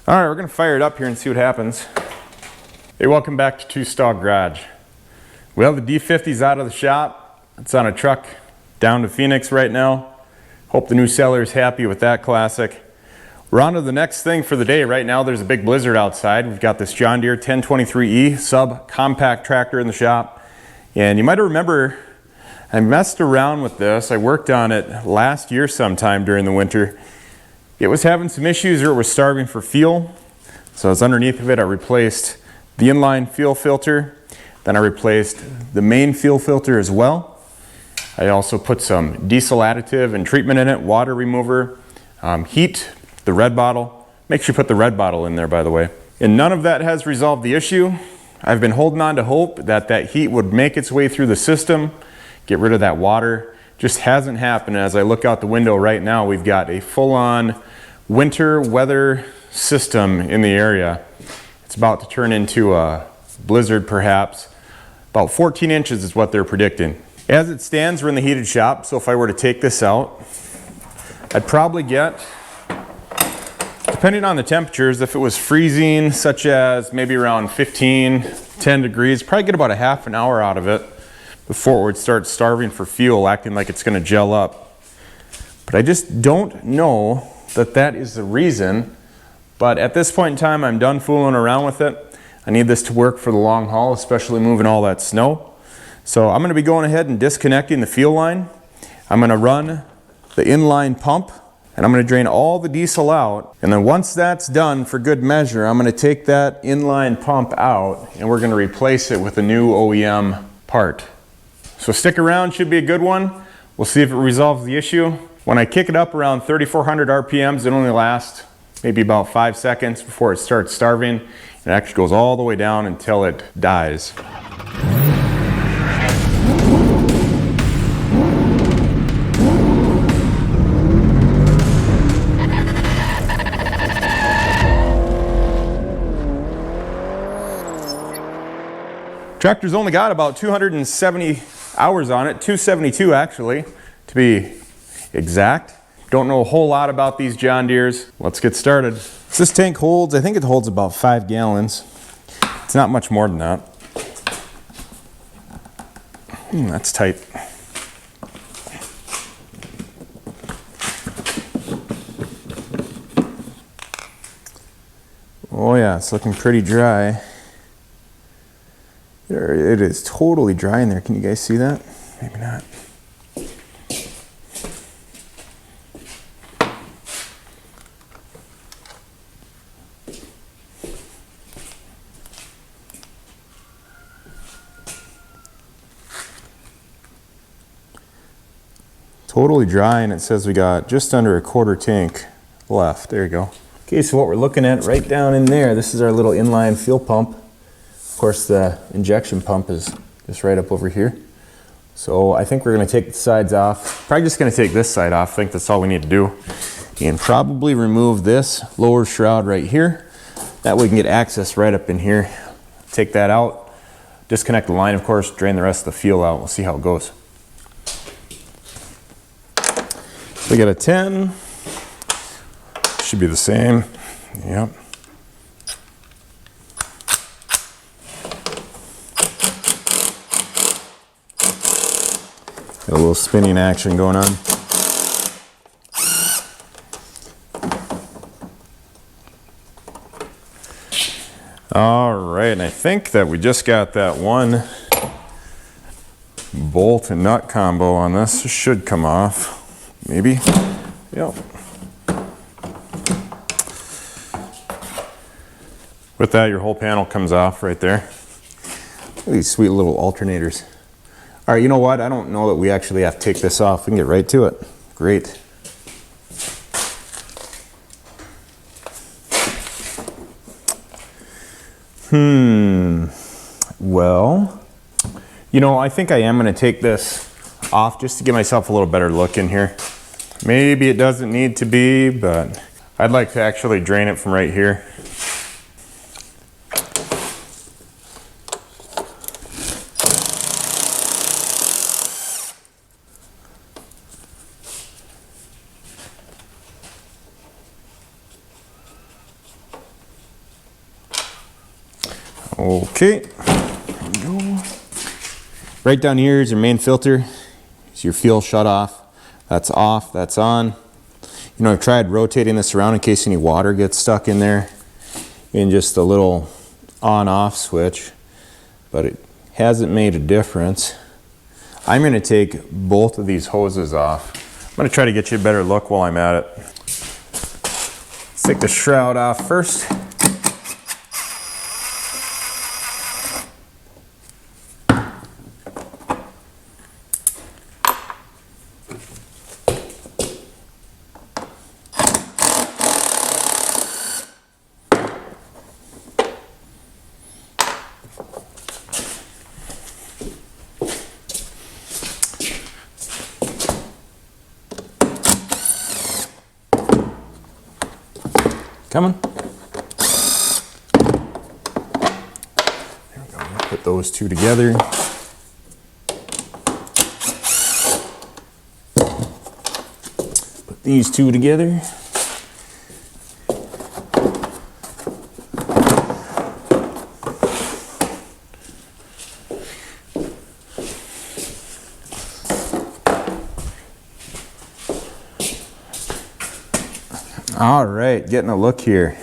All right, we're gonna fire it up here and see what happens. Hey, welcome back to Two Stall Garage. We have the D50s out of the shop. It's on a truck down to Phoenix right now. Hope the new seller is happy with that classic. We're on to the next thing for the day. Right now there's a big blizzard outside. We've got this John Deere 1023E sub-compact tractor in the shop. And you might remember I messed around with this. I worked on it last year sometime during the winter. It was having some issues, or it was starving for fuel. So as underneath of it, I replaced the inline fuel filter. Then I replaced the main fuel filter as well. I also put some diesel additive and treatment in it, water remover, heat, the red bottle. Make sure you put the red bottle in there, by the way. And none of that has resolved the issue. I've been holding on to hope that that heat would make its way through the system, get rid of that water. Just hasn't happened. As I look out the window right now, we've got a full-on winter weather system in the area. It's about to turn into a blizzard perhaps. About 14 inches is what they're predicting. As it stands, we're in the heated shop, so if I were to take this out, I'd probably get, depending on the temperatures, if it was freezing, such as maybe around 10 degrees, probably get about a half an hour out of it before it would start starving for fuel, acting like it's gonna gel up. But I just don't know that that is the reason. But at this point in time, I'm done fooling around with it. I need this to work for the long haul, especially moving all that snow. So I'm gonna be going ahead and disconnecting the fuel line. I'm gonna run the inline pump, and I'm gonna drain all the diesel out. And then once that's done, for good measure, I'm gonna take that inline pump out and we're gonna replace it with a new OEM part. So stick around, should be a good one. We'll see if it resolves the issue. When I kick it up around 3,400 RPMs, it only lasts maybe about 5 seconds before it starts starving. It actually goes all the way down until it dies. Tractor's only got about 270 hours on it, 272 actually, to be exact. Don't know a whole lot about these John Deeres. Let's get started. So this tank holds, I think it holds about 5 gallons. It's not much more than that. That's tight. Oh yeah, it's looking pretty dry. There, it is totally dry in there. Can you guys see that? Maybe not. Totally dry, and it says we got just under a quarter tank left. There you go. Okay, so what we're looking at right down in there, this is our little inline fuel pump. Of course, the injection pump is just right up over here. So I think we're gonna take the sides off. Probably just gonna take this side off. I think that's all we need to do. And probably remove this lower shroud right here. That way we can get access right up in here. Take that out, disconnect the line, of course, drain the rest of the fuel out. We'll see how it goes. We got a 10, should be the same, yep. Got a little spinning action going on. All right, and I think that we just got that one bolt and nut combo on this. This should come off. Maybe. Yep. With that, your whole panel comes off right there. Look at these sweet little alternators. All right, you know what? I don't know that we actually have to take this off. We can get right to it. Great. Well, you know, I think I am going to take this off just to give myself a little better look in here. Maybe it doesn't need to be, but I'd like to actually drain it from right here. Okay, there we go. Right down here is your main filter. It's your fuel shut off. That's off, that's on. You know, I've tried rotating this around in case any water gets stuck in there in just a little on-off switch, but it hasn't made a difference. I'm going to take both of these hoses off. I'm going to try to get you a better look while I'm at it. Let's take the shroud off first. Coming. There we go. Put those two together. Put these two together. All right, getting a look here.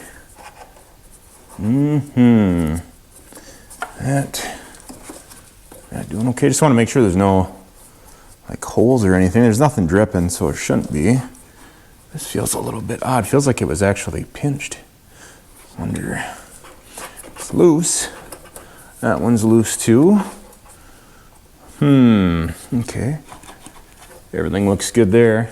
That doing okay. Just want to make sure there's no like holes or anything. There's nothing dripping, so it shouldn't be. This feels a little bit odd. Feels like it was actually pinched. Wonder. It's loose. That one's loose too. Okay. Everything looks good there.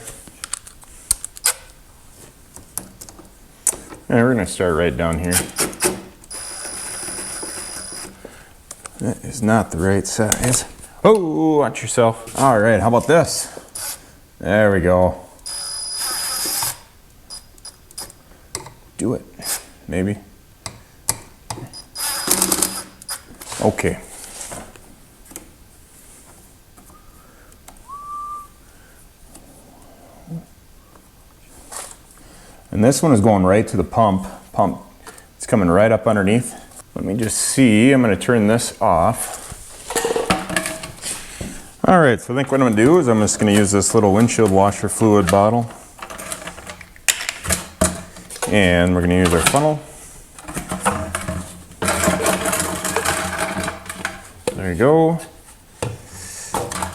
And we're going to start right down here. That is not the right size. Oh, watch yourself. All right, how about this? There we go. Do it, maybe. Okay. And this one is going right to the pump. It's coming right up underneath. Let me just see. I'm going to turn this off. All right, so I think what I'm going to do is I'm just going to use this little windshield washer fluid bottle. And we're going to use our funnel. There you go.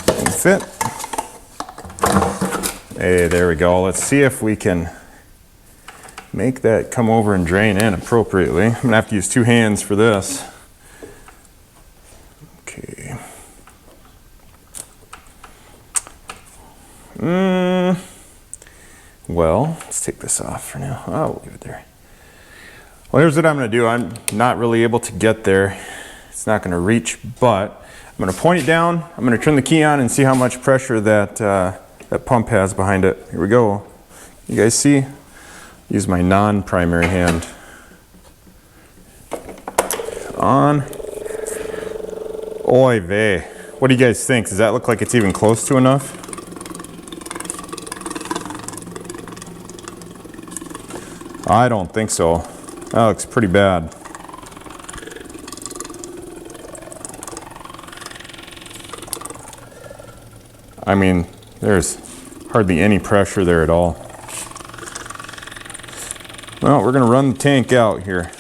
It'll fit. Hey, there we go. Let's see if we can make that come over and drain in appropriately. I'm gonna have to use two hands for this. Okay. Well, let's take this off for now. Oh, we'll leave it there. Well, here's what I'm gonna do. I'm not really able to get there. It's not gonna reach, but I'm gonna point it down. I'm gonna turn the key on and see how much pressure that, that pump has behind it. Here we go. You guys see? Use my non-primary hand. On. Oy vey. What do you guys think? Does that look like it's even close to enough? I don't think so. That looks pretty bad. I mean, there's hardly any pressure there at all. Well, we're going to run the tank out here.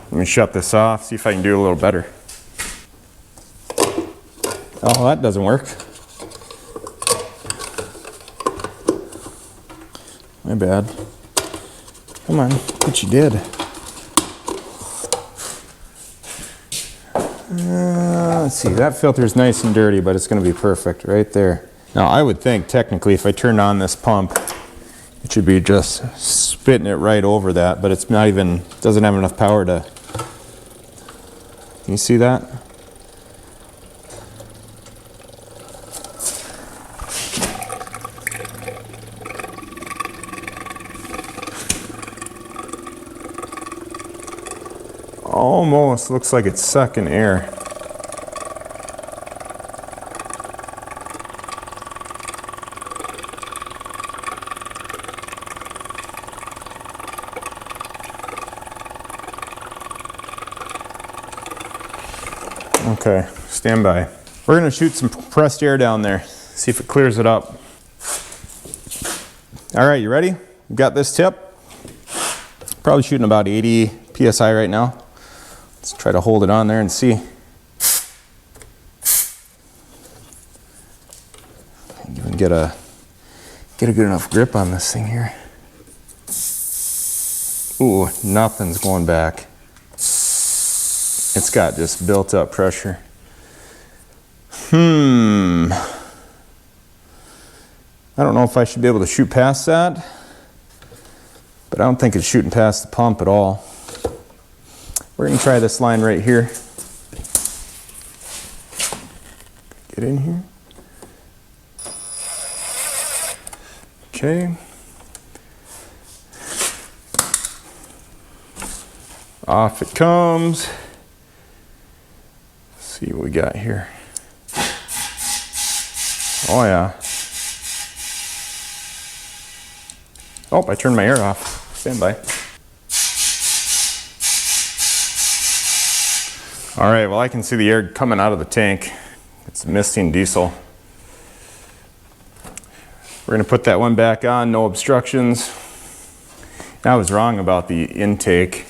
Let me shut this off, see if I can do a little better. Oh, that doesn't work. My bad. Come on, what you did. Let's see, that filter's nice and dirty, but it's going to be perfect right there. Now, I would think technically if I turned on this pump, it should be just spitting it right over that, but it's not even, doesn't have enough power to, can you see that? Almost looks like it's sucking air. Okay, stand by. We're gonna shoot some compressed air down there, see if it clears it up. All right, you ready? You got this tip? Probably shooting about 80 PSI right now. Let's try to hold it on there and see. Even get a good enough grip on this thing here. Ooh, nothing's going back. It's got just built up pressure. I don't know if I should be able to shoot past that, but I don't think it's shooting past the pump at all. We're gonna try this line right here. Get in here. Okay. Off it comes. Let's see what we got here. Oh yeah. Oh, I turned my air off. Stand by. All right, well I can see the air coming out of the tank. It's misting diesel. We're gonna put that one back on, no obstructions. I was wrong about the intake.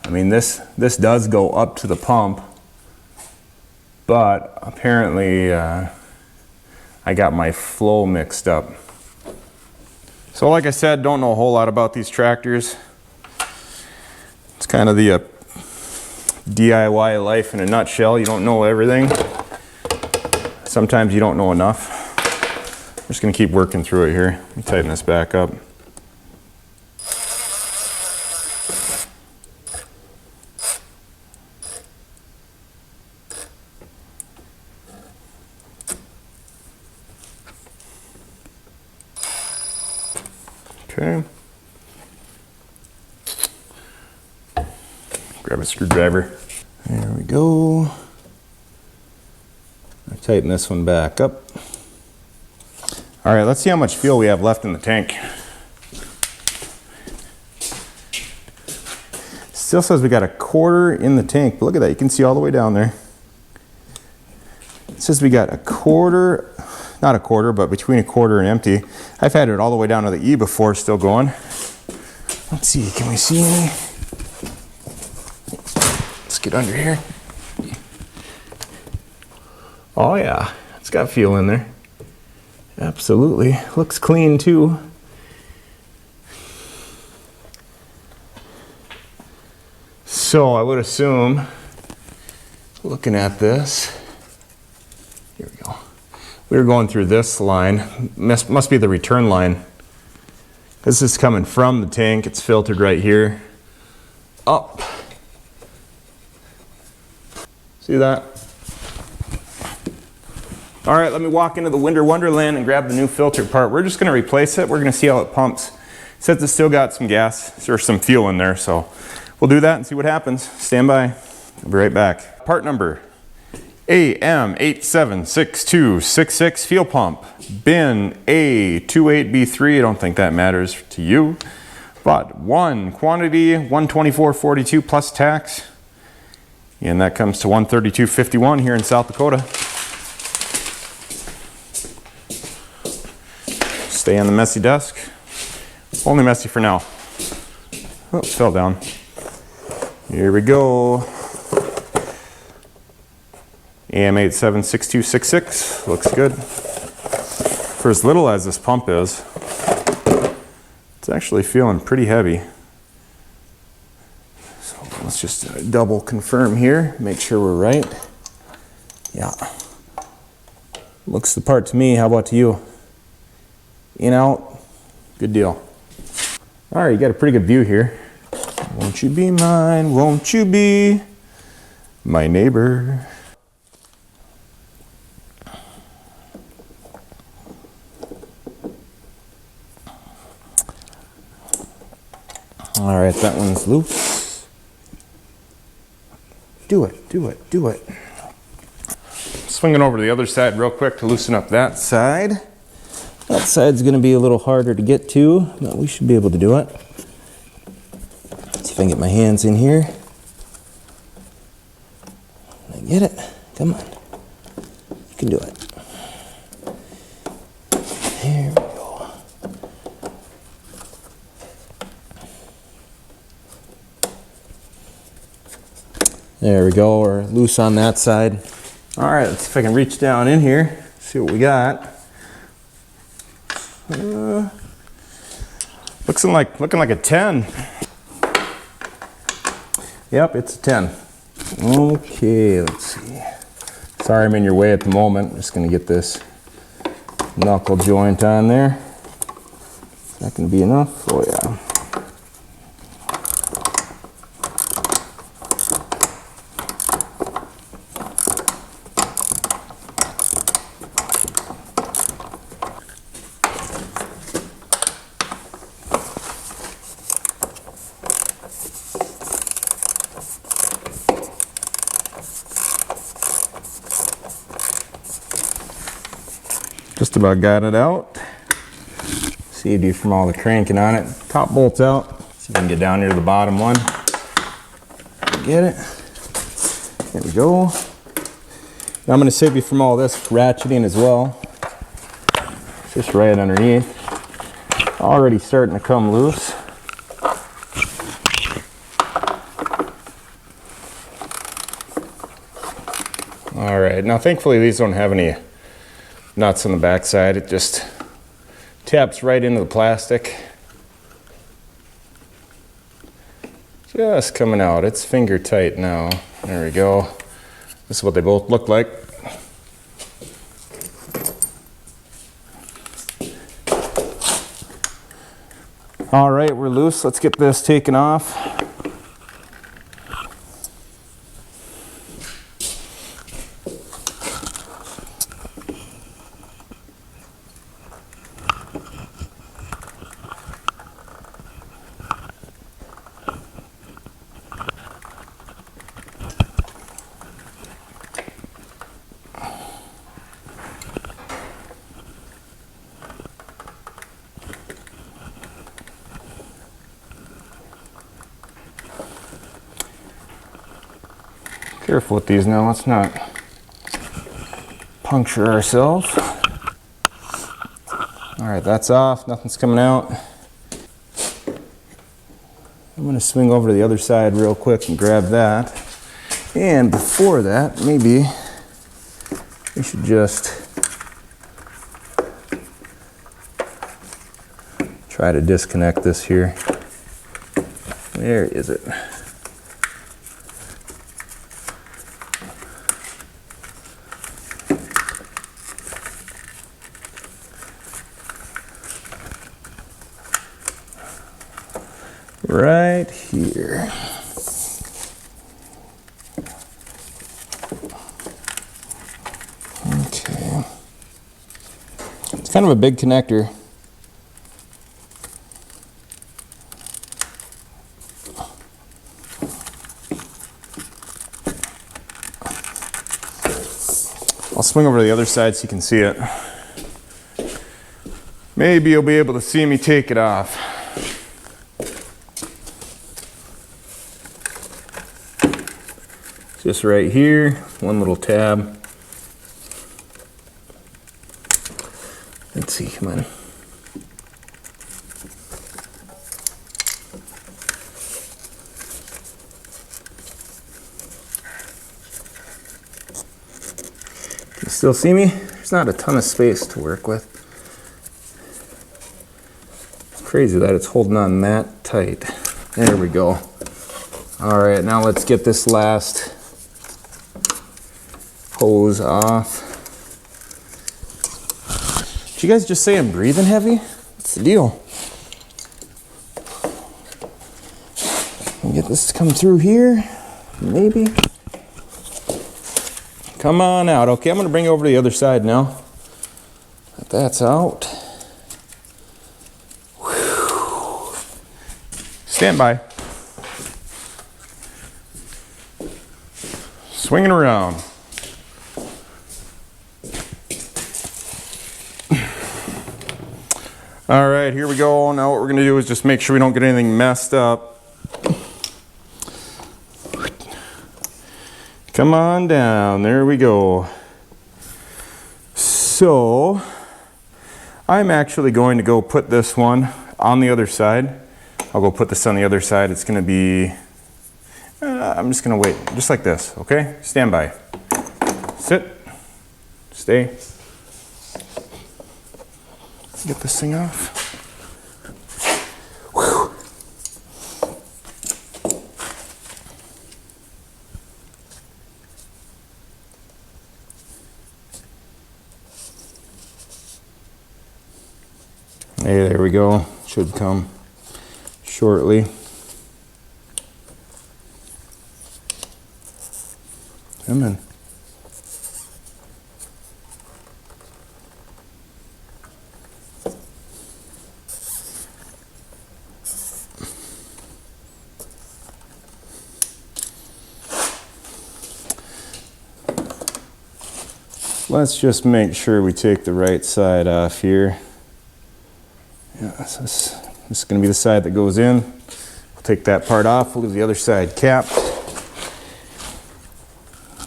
I mean, this does go up to the pump, but apparently I got my flow mixed up. So like I said, don't know a whole lot about these tractors. It's kind of the DIY life in a nutshell. You don't know everything. Sometimes you don't know enough. I'm just gonna keep working through it here. Let me tighten this back up. Okay. Grab a screwdriver. There we go. I'll tighten this one back up. All right, let's see how much fuel we have left in the tank. Still says we got a quarter in the tank, but look at that, you can see all the way down there. It says we got a quarter, not a quarter, but between a quarter and empty. I've had it all the way down to the E before, still going. Let's see, can we see any? Let's get under here. Oh yeah, it's got fuel in there. Absolutely, looks clean too. So I would assume, looking at this, here we go. We were going through this line, must be the return line. This is coming from the tank, it's filtered right here, up. See that? All right, let me walk into the Winter Wonderland and grab the new filter part. We're just gonna replace it. We're gonna see how it pumps. It says it's still got some gas or some fuel in there, so we'll do that and see what happens. Stand by, I'll be right back. Part number, AM876266 fuel pump, bin A28B3, I don't think that matters to you, but one quantity, 124.42 plus tax, and that comes to 132.51 here in South Dakota. Stay on the messy desk. Only messy for now. Oh, it fell down. Here we go. AM876266. Looks good. For as little as this pump is, it's actually feeling pretty heavy. So let's just double confirm here. Make sure we're right. Yeah. Looks the part to me. How about to you? In, out, good deal. All right, you got a pretty good view here. Won't you be mine, won't you be my neighbor? All right, that one's loose. Do it, do it, do it. Swinging over to the other side real quick to loosen up that side. That side's going to be a little harder to get to, but we should be able to do it. Let's see if I can get my hands in here. Get it? Come on. You can do it. There we go. There we go. We're loose on that side. All right, let's see if I can reach down in here, see what we got. Looking like a 10. Yep, it's a 10. Okay, let's see. Sorry I'm in your way at the moment. I'm just gonna get this knuckle joint on there. Is that gonna be enough? Oh yeah. Just about got it out. Saved you from all the cranking on it. Top bolt's out. See if I can get down here to the bottom one. Get it. There we go. Now I'm going to save you from all this ratcheting as well. Just right underneath. Already starting to come loose. All right, now thankfully these don't have any nuts on the backside. It just taps right into the plastic. Just coming out. It's finger tight now. There we go. This is what they both look like. All right, we're loose. Let's get this taken off. Careful with these now, let's not puncture ourselves. All right, that's off, nothing's coming out. I'm gonna swing over to the other side real quick and grab that. And before that, maybe we should just try to disconnect this here. Where is it? Right here. Okay. It's kind of a big connector. I'll swing over to the other side so you can see it. Maybe you'll be able to see me take it off. Just right here, one little tab. Let's see, come on. Can you still see me? There's not a ton of space to work with. It's crazy that it's holding on that tight. There we go. All right, now let's get this last hose off. Did you guys just say I'm breathing heavy? What's the deal? Get this to come through here, maybe. Come on out. Okay, I'm gonna bring it over to the other side now. That's out. Whew. Stand by. Swinging around. All right, here we go. Now what we're gonna do is just make sure we don't get anything messed up. Come on down, there we go. So, I'm actually going to go put this one on the other side. I'll go put this on the other side. It's gonna be, I'm just gonna wait, just like this, okay? Stand by. Sit, stay. Get this thing off. Whew. Hey, there we go. Should come shortly. Come in. Let's just make sure we take the right side off here. Yeah, this is going to be the side that goes in. We'll take that part off. We'll leave the other side capped.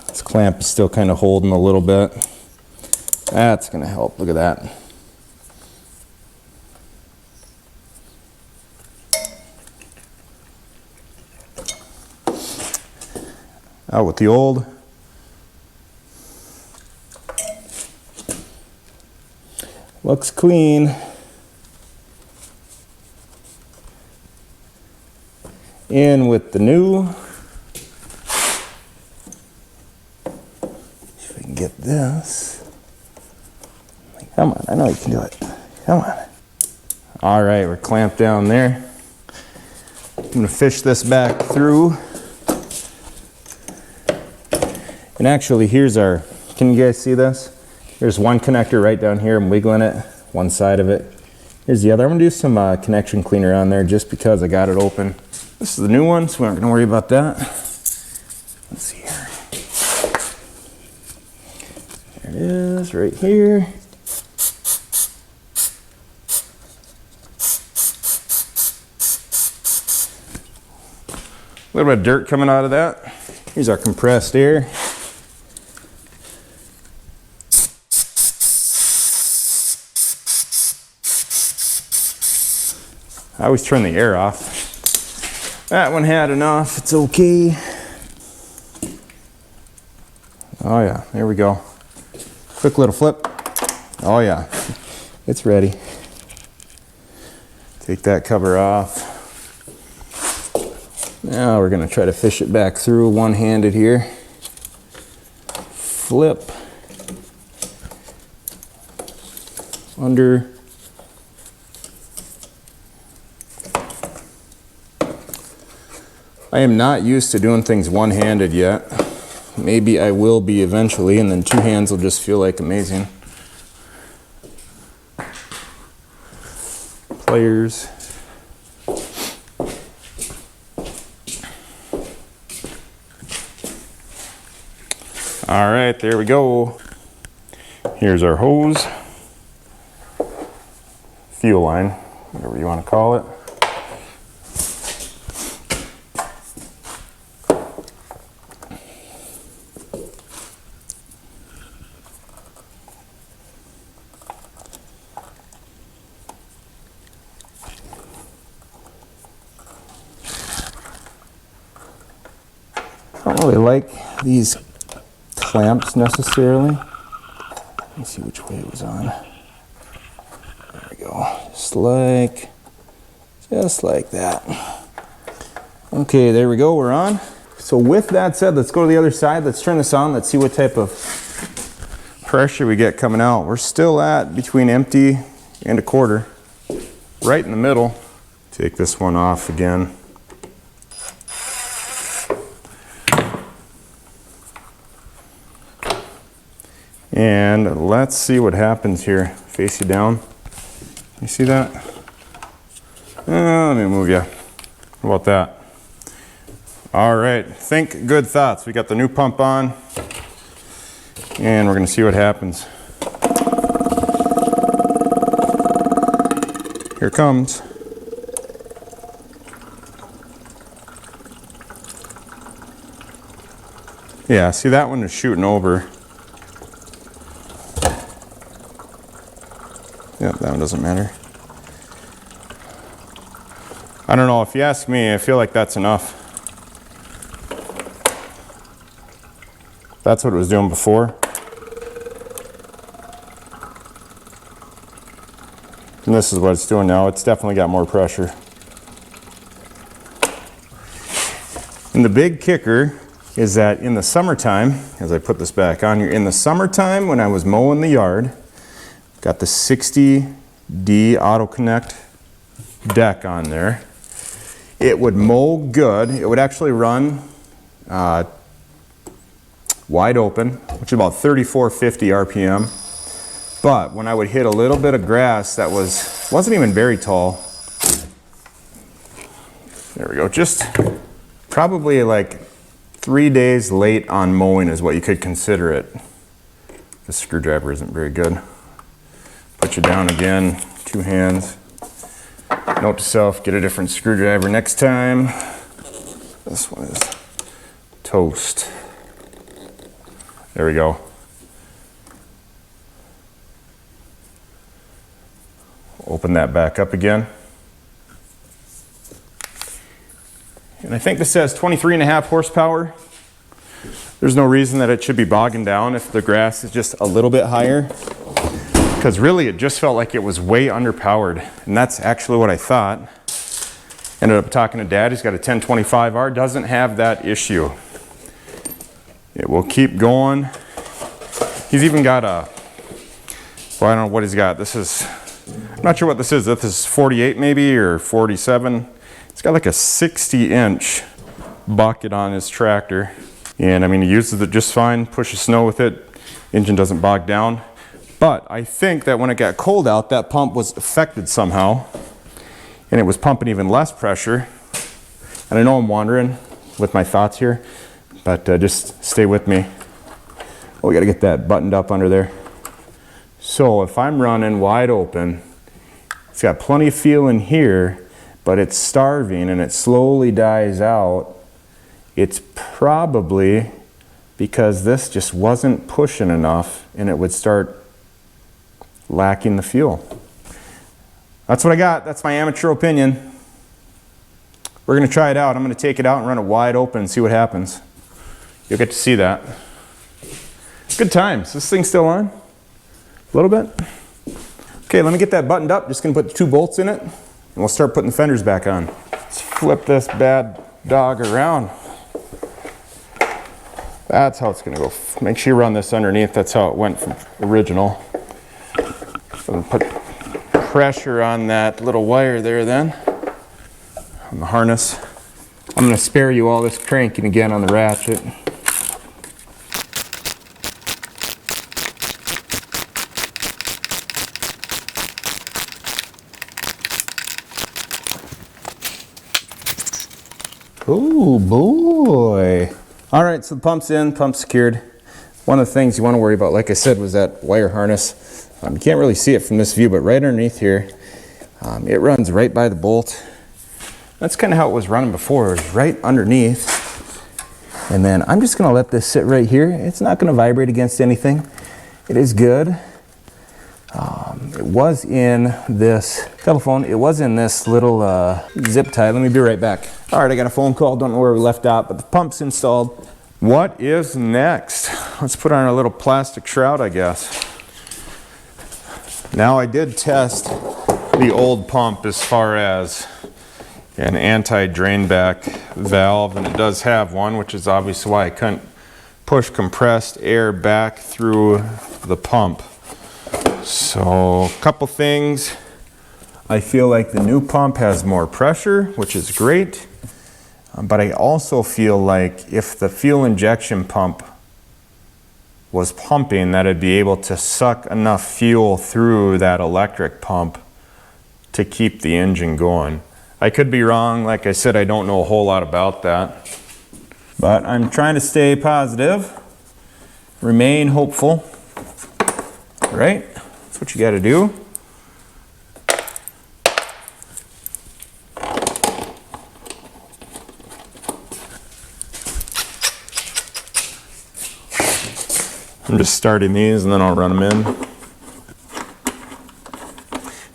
This clamp is still kind of holding a little bit. That's going to help. Look at that. Out with the old. Looks clean. In with the new. If we can get this. Come on, I know you can do it. Come on. All right, we're clamped down there. I'm gonna fish this back through. And actually, here's our, can you guys see this? There's one connector right down here. I'm wiggling it, one side of it. Here's the other. I'm gonna do some connection cleaner on there just because I got it open. This is the new one, so we aren't gonna worry about that. Let's see here. There it is, right here. A little bit of dirt coming out of that. Here's our compressed air. I always turn the air off. That one had enough, it's okay. Oh yeah, there we go. Quick little flip. Oh yeah, it's ready. Take that cover off. Now we're gonna try to fish it back through one-handed here. Flip. Under. I am not used to doing things one-handed yet. Maybe I will be eventually, and then two hands will just feel like amazing. Pliers. All right, there we go. Here's our hose. Fuel line, whatever you want to call it. I don't really like these clamps necessarily. Let me see which way it was on. There we go. Just like that. Okay, there we go, we're on. So with that said, let's go to the other side. Let's turn this on. Let's see what type of pressure we get coming out. We're still at between empty and a quarter. Right in the middle. Take this one off again. And let's see what happens here. Face you down. You see that? Let me move you. How about that? All right, think good thoughts. We got the new pump on, and we're gonna see what happens. Here it comes. Yeah, see that one is shooting over. Yeah, that one doesn't matter. I don't know, if you ask me, I feel like that's enough. That's what it was doing before. And this is what it's doing now. It's definitely got more pressure. And the big kicker is that in the summertime, as I put this back on here, in the summertime when I was mowing the yard, got the 60D Auto Connect deck on there. It would mow good. It would actually run wide open, which is about 3450 RPM. But when I would hit a little bit of grass that wasn't even very tall, there we go, just probably like 3 days late on mowing is what you could consider it. This screwdriver isn't very good. Put you down again, 2 hands. Note to self, get a different screwdriver next time. This one is toast. There we go. Open that back up again. And I think this says 23.5 horsepower. There's no reason that it should be bogging down if the grass is just a little bit higher. Because really it just felt like it was way underpowered. And that's actually what I thought. Ended up talking to Dad, he's got a 1025R, doesn't have that issue. It will keep going. He's even got a, well, I don't know what he's got. This is, I'm not sure what this is. This is 48 maybe, or 47. It's got like a 60-inch bucket on his tractor. And I mean, he uses it just fine, pushes snow with it. Engine doesn't bog down. But I think that when it got cold out, that pump was affected somehow. And it was pumping even less pressure. And I know I'm wandering with my thoughts here, but just stay with me. Oh, we gotta get that buttoned up under there. So if I'm running wide open, it's got plenty of fuel in here, but it's starving and it slowly dies out. It's probably because this just wasn't pushing enough and it would start lacking the fuel. That's what I got. That's my amateur opinion. We're gonna try it out. I'm gonna take it out and run it wide open and see what happens. You'll get to see that. Good times. This thing's still on? A little bit? Okay, let me get that buttoned up. Just gonna put the 2 bolts in it and we'll start putting the fenders back on. Let's flip this bad dog around. That's how it's gonna go. Make sure you run this underneath. That's how it went from original. So put pressure on that little wire there then, on the harness. I'm gonna spare you all this cranking again on the ratchet. Oh boy. All right, so the pump's in, pump's secured. One of the things you want to worry about, like I said, was that wire harness. You can't really see it from this view, but right underneath here, it runs right by the bolt. That's kind of how it was running before. It was right underneath. And then I'm just going to let this sit right here. It's not going to vibrate against anything. It is good. It was in this telephone. It was in this little zip tie. Let me be right back. All right, I got a phone call. Don't know where we left out, but the pump's installed. What is next? Let's put on our little plastic shroud, I guess. Now, I did test the old pump as far as an anti-drain back valve, and it does have one, which is obviously why I couldn't push compressed air back through the pump. So, a couple things. I feel like the new pump has more pressure, which is great. But I also feel like if the fuel injection pump was pumping, that it'd be able to suck enough fuel through that electric pump to keep the engine going. I could be wrong. Like I said, I don't know a whole lot about that. But I'm trying to stay positive, remain hopeful, right? That's what you got to do. I'm just starting these and then I'll run them in.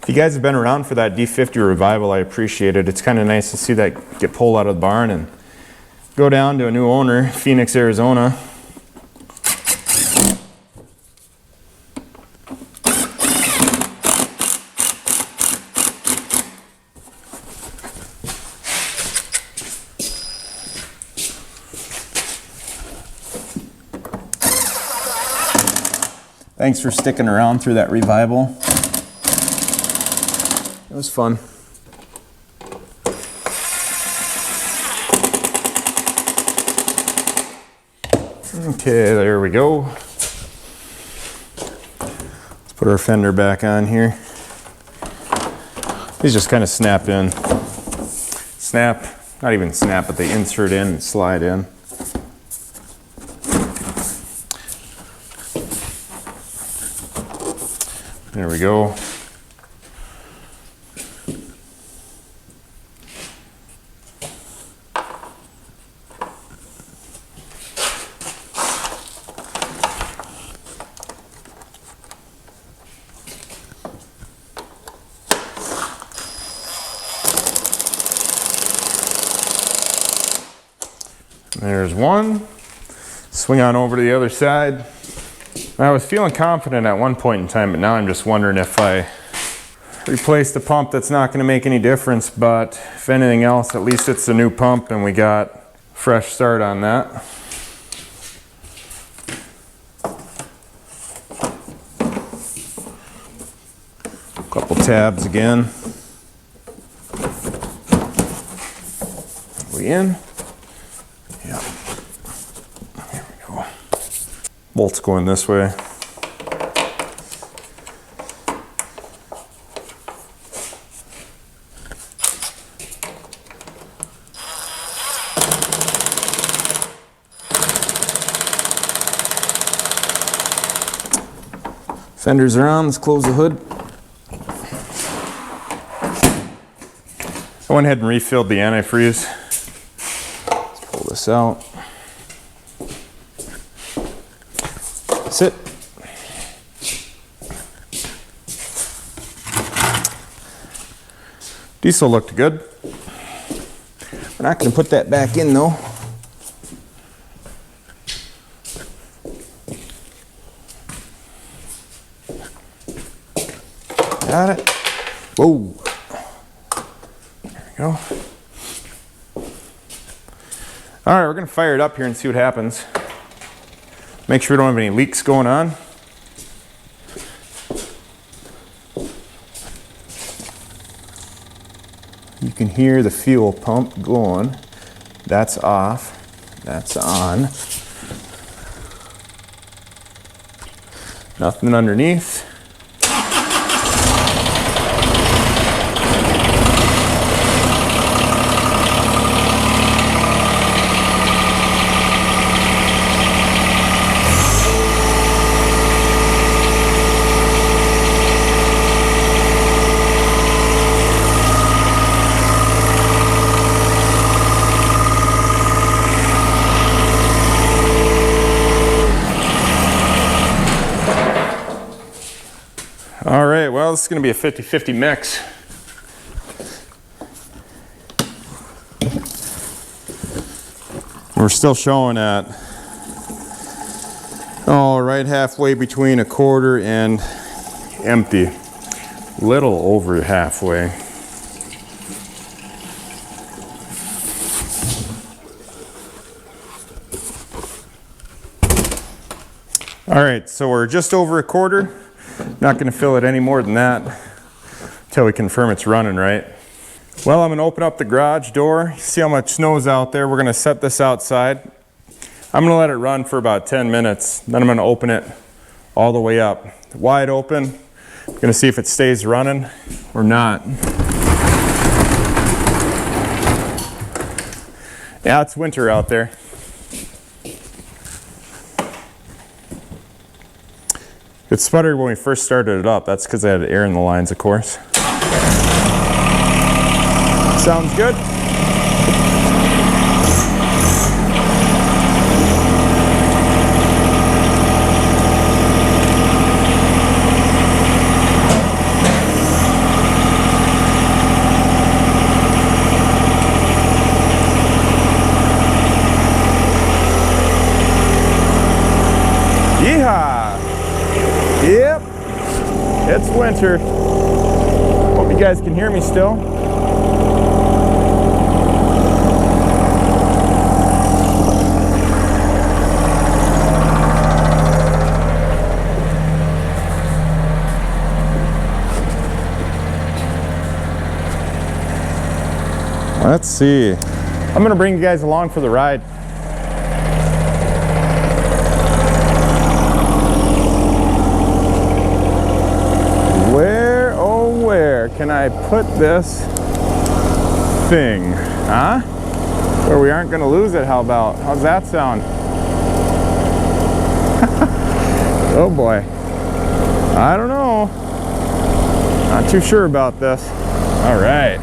If you guys have been around for that D50 revival, I appreciate it. It's kind of nice to see that get pulled out of the barn and go down to a new owner, Phoenix, Arizona. Thanks for sticking around through that revival. It was fun. Okay, there we go. Let's put our fender back on here. These just kind of snap in. Snap, not even snap, but they insert in and slide in. There we go. There's one. Swing on over to the other side. I was feeling confident at one point in time, but now I'm just wondering if I replace the pump, that's not going to make any difference. But if anything else, at least it's a new pump and we got a fresh start on that. Couple tabs again. Are we in? Yeah. There we go. Bolt's going this way. Fenders are on, let's close the hood. I went ahead and refilled the antifreeze. Let's pull this out. Sit. Diesel looked good. We're not going to put that back in though. Got it. Whoa. There we go. All right, we're going to fire it up here and see what happens. Make sure we don't have any leaks going on. You can hear the fuel pump going. That's off. That's on. Nothing underneath. All right, well, this is going to be a 50-50 mix. We're still showing at, right halfway between a quarter and empty. Little over halfway. All right, so we're just over a quarter. Not going to fill it any more than that until we confirm it's running right. Well, I'm going to open up the garage door, see how much snow's out there. We're going to set this outside. I'm going to let it run for about 10 minutes. Then I'm going to open it all the way up. Wide open. I'm going to see if it stays running or not. Yeah, it's winter out there. It sputtered when we first started it up. That's because I had air in the lines, of course. Sounds good. It's winter. Hope you guys can hear me still. Let's see. I'm gonna bring you guys along for the ride. Where, oh where can I put this thing? Huh? Where we aren't gonna lose it, how about? How's that sound? Oh boy. I don't know. Not too sure about this. All right.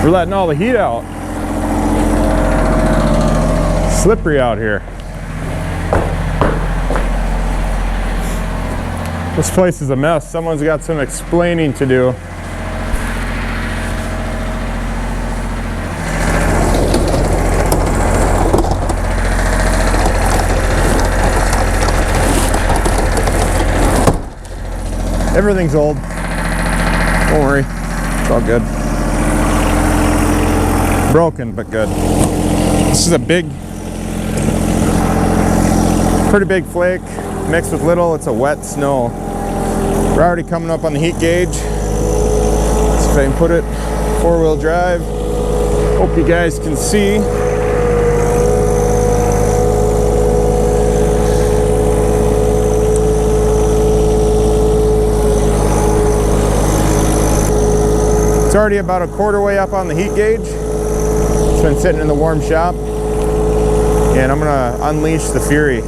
We're letting all the heat out. Slippery out here. This place is a mess. Someone's got some explaining to do. Everything's old. Don't worry. It's all good. Broken, but good. This is a big, pretty big flake mixed with little. It's a wet snow. We're already coming up on the heat gauge. Let's see if I can put it 4-wheel drive. Hope you guys can see. It's already about a quarter way up on the heat gauge. It's been sitting in the warm shop. And I'm gonna unleash the Fury.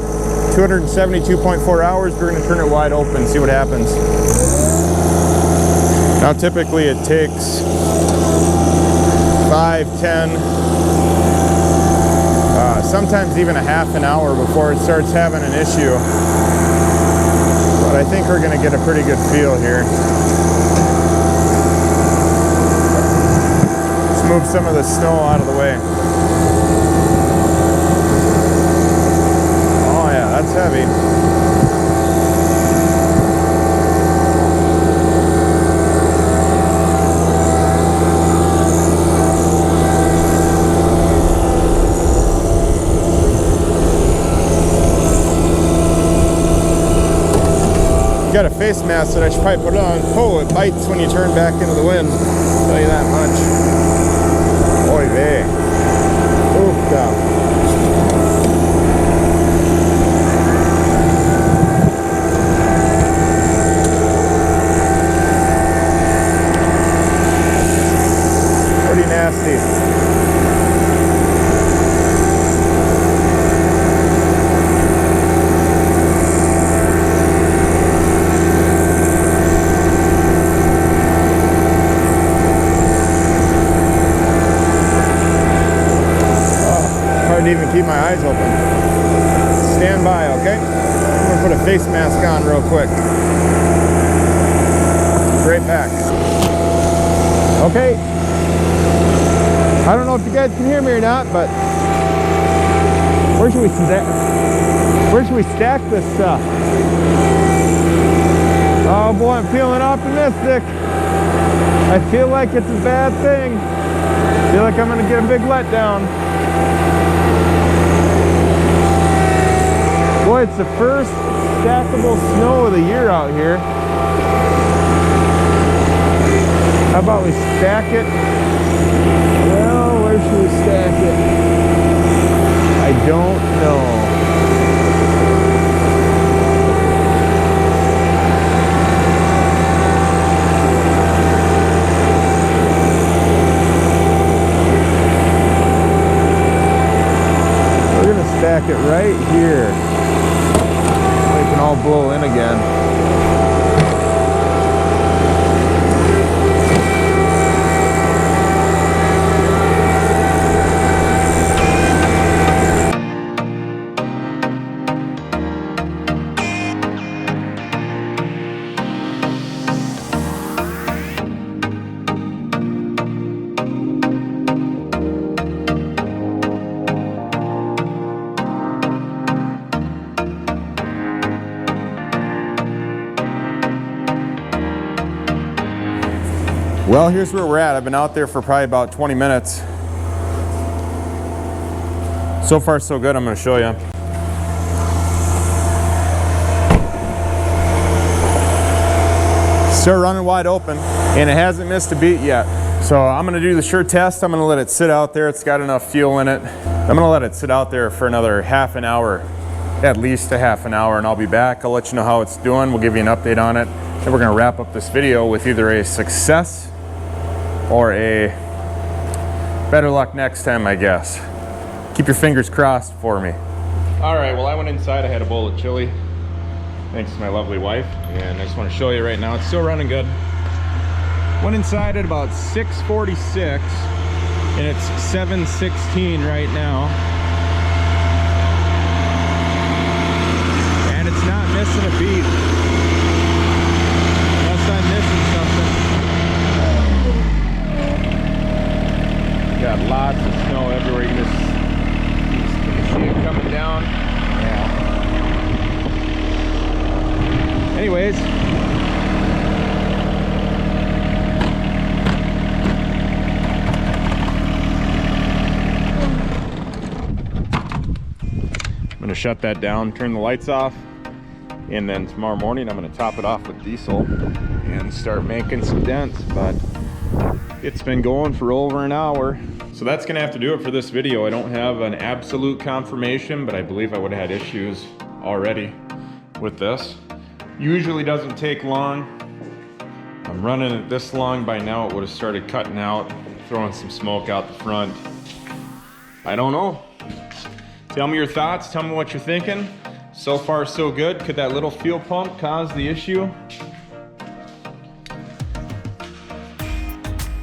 272.4 hours, we're gonna turn it wide open, see what happens. Now typically it takes 5, 10, sometimes even a half an hour before it starts having an issue. But I think we're gonna get a pretty good feel here. Let's move some of the snow out of the way. That's heavy. Got a face mask that I should probably put on. Oh, it bites when you turn back into the wind. I'll tell you that much. Oy vey. Oof, down. Nasty. Hard to even keep my eyes open. Stand by, okay? I'm gonna put a face mask on real quick. Right back. Okay. I don't know if you guys can hear me or not, but where should we stack this stuff? Oh boy, I'm feeling optimistic. I feel like it's a bad thing. I feel like I'm gonna get a big letdown. Boy, it's the first stackable snow of the year out here. How about we stack it? Well, where should we stack it? I don't know. We're gonna stack it right here. They can all blow in again. Well, here's where we're at. I've been out there for probably about 20 minutes. So far, so good. I'm going to show you. Still running wide open, and it hasn't missed a beat yet. So I'm going to do the sure test. I'm going to let it sit out there. It's got enough fuel in it. I'm going to let it sit out there for another half an hour, at least a half an hour, and I'll be back. I'll let you know how it's doing. We'll give you an update on it. Then we're going to wrap up this video with either a success or a better luck next time, I guess. Keep your fingers crossed for me. All right, well, I went inside. I had a bowl of chili, thanks to my lovely wife, and I just want to show you right now. It's still running good. Went inside at about 6:46, and it's 7:16 right now. And it's not missing a beat. Unless I'm missing something. Got lots of snow everywhere. You can just see it coming down. Yeah. Anyways. I'm gonna shut that down, turn the lights off, and then tomorrow morning I'm gonna top it off with diesel and start making some dents. But it's been going for over an hour. So that's gonna have to do it for this video. I don't have an absolute confirmation, but I believe I would have had issues already with this. Usually doesn't take long. I'm running it this long. By now it would have started cutting out, throwing some smoke out the front. I don't know. Tell me your thoughts, tell me what you're thinking. So far so good. Could that little fuel pump cause the issue?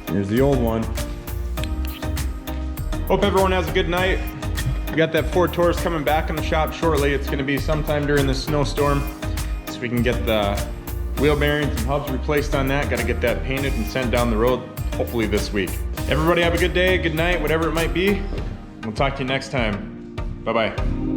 Here's the old one. Hope everyone has a good night. We got that Ford Taurus coming back in the shop shortly. It's gonna be sometime during this snowstorm, so we can get the wheel bearings and hubs replaced on that. Gotta get that painted and sent down the road, hopefully this week. Everybody have a good day, good night, whatever it might be. We'll talk to you next time. Bye-bye.